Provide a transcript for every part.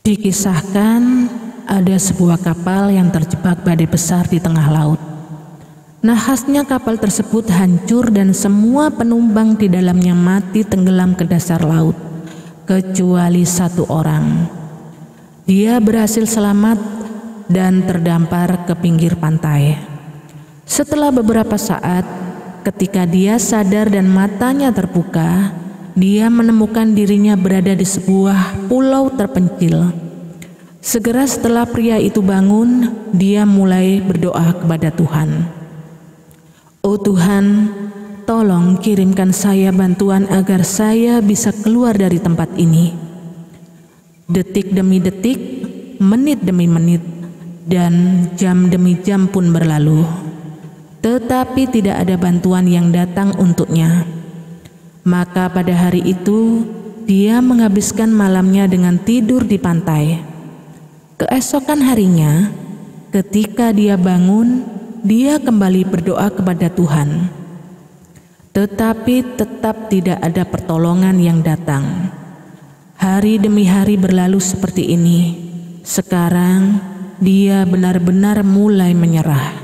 Dikisahkan ada sebuah kapal yang terjebak badai besar di tengah laut. Nahasnya kapal tersebut hancur dan semua penumpang di dalamnya mati tenggelam ke dasar laut, kecuali satu orang. Dia berhasil selamat dan terdampar ke pinggir pantai. Setelah beberapa saat, ketika dia sadar dan matanya terbuka, dia menemukan dirinya berada di sebuah pulau terpencil. Segera setelah pria itu bangun, dia mulai berdoa kepada Tuhan. "Oh Tuhan, tolong kirimkan saya bantuan agar saya bisa keluar dari tempat ini." Detik demi detik, menit demi menit, dan jam demi jam pun berlalu. Tetapi tidak ada bantuan yang datang untuknya. Maka pada hari itu, dia menghabiskan malamnya dengan tidur di pantai. Keesokan harinya, ketika dia bangun, dia kembali berdoa kepada Tuhan. Tetapi tetap tidak ada pertolongan yang datang. Hari demi hari berlalu seperti ini. Sekarang, dia benar-benar mulai menyerah.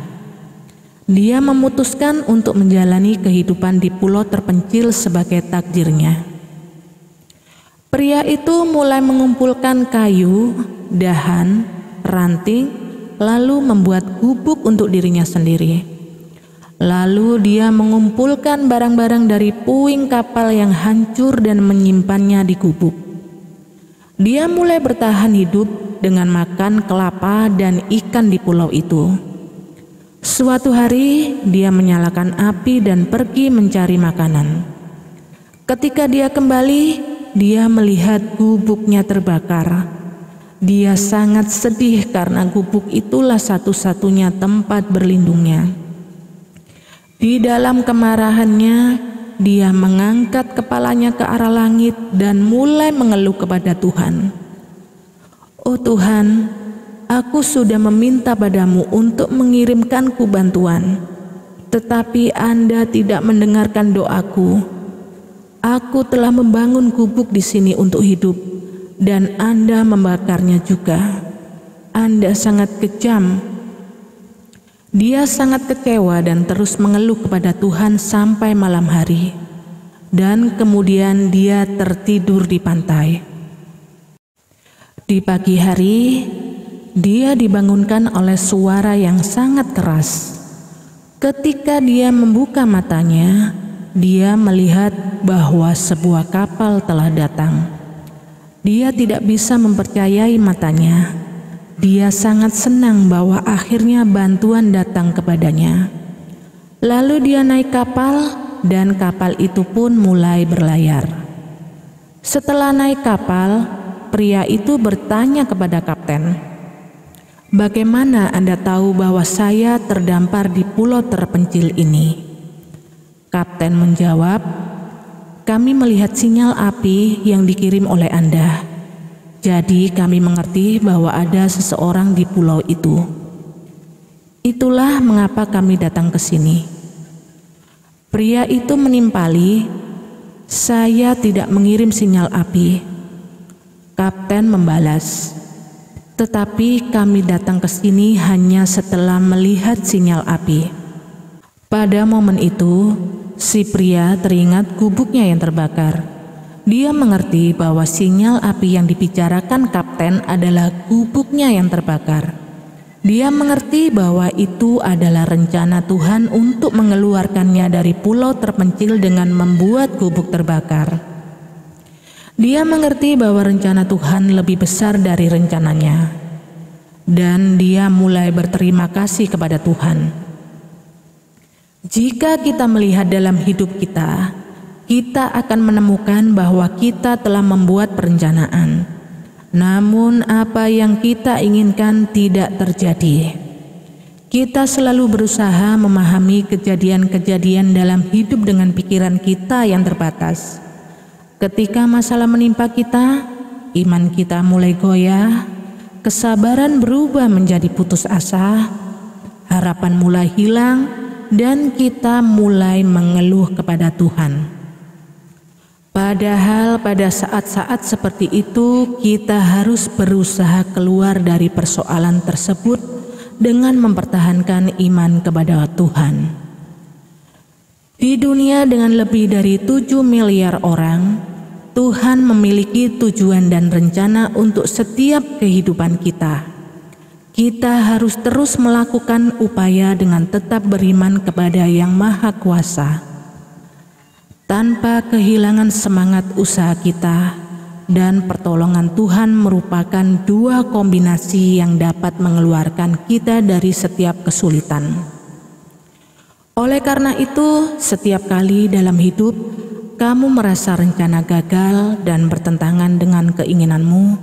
Dia memutuskan untuk menjalani kehidupan di pulau terpencil sebagai takdirnya. Pria itu mulai mengumpulkan kayu, dahan, ranting, lalu membuat gubuk untuk dirinya sendiri. Lalu dia mengumpulkan barang-barang dari puing kapal yang hancur dan menyimpannya di gubuk. Dia mulai bertahan hidup dengan makan kelapa dan ikan di pulau itu. Suatu hari dia menyalakan api dan pergi mencari makanan. Ketika dia kembali, dia melihat gubuknya terbakar. Dia sangat sedih karena gubuk itulah satu-satunya tempat berlindungnya. Di dalam kemarahannya, dia mengangkat kepalanya ke arah langit dan mulai mengeluh kepada Tuhan. "Oh Tuhan, aku sudah meminta padamu untuk mengirimkanku bantuan, tetapi Anda tidak mendengarkan doaku. Aku telah membangun gubuk di sini untuk hidup, dan Anda membakarnya juga. Anda sangat kejam." Dia sangat kecewa dan terus mengeluh kepada Tuhan sampai malam hari, dan kemudian dia tertidur di pantai. Di pagi hari, dia dibangunkan oleh suara yang sangat keras. Ketika dia membuka matanya, dia melihat bahwa sebuah kapal telah datang. Dia tidak bisa mempercayai matanya. Dia sangat senang bahwa akhirnya bantuan datang kepadanya. Lalu dia naik kapal dan kapal itu pun mulai berlayar. Setelah naik kapal, pria itu bertanya kepada kapten, "Bagaimana Anda tahu bahwa saya terdampar di pulau terpencil ini?" Kapten menjawab, "Kami melihat sinyal api yang dikirim oleh Anda. Jadi kami mengerti bahwa ada seseorang di pulau itu. Itulah mengapa kami datang ke sini." Pria itu menimpali, "Saya tidak mengirim sinyal api." Kapten membalas, "Tetapi kami datang ke sini hanya setelah melihat sinyal api." Pada momen itu, si pria teringat gubuknya yang terbakar. Dia mengerti bahwa sinyal api yang dibicarakan kapten adalah gubuknya yang terbakar. Dia mengerti bahwa itu adalah rencana Tuhan untuk mengeluarkannya dari pulau terpencil dengan membuat gubuk terbakar. Dia mengerti bahwa rencana Tuhan lebih besar dari rencananya, dan dia mulai berterima kasih kepada Tuhan. Jika kita melihat dalam hidup kita akan menemukan bahwa kita telah membuat perencanaan, namun apa yang kita inginkan tidak terjadi. Kita selalu berusaha memahami kejadian-kejadian dalam hidup dengan pikiran kita yang terbatas. Ketika masalah menimpa kita, iman kita mulai goyah, kesabaran berubah menjadi putus asa, harapan mulai hilang, dan kita mulai mengeluh kepada Tuhan. Padahal pada saat-saat seperti itu kita harus berusaha keluar dari persoalan tersebut dengan mempertahankan iman kepada Tuhan. Di dunia dengan lebih dari 7 miliar orang, Tuhan memiliki tujuan dan rencana untuk setiap kehidupan kita. Kita harus terus melakukan upaya dengan tetap beriman kepada Yang Maha Kuasa, tanpa kehilangan semangat usaha kita, dan pertolongan Tuhan merupakan dua kombinasi yang dapat mengeluarkan kita dari setiap kesulitan. Oleh karena itu, setiap kali dalam hidup kamu merasa rencana gagal dan bertentangan dengan keinginanmu,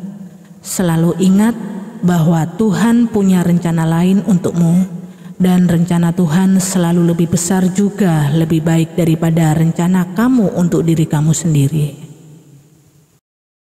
selalu ingat bahwa Tuhan punya rencana lain untukmu, dan rencana Tuhan selalu lebih besar juga lebih baik daripada rencana kamu untuk diri kamu sendiri.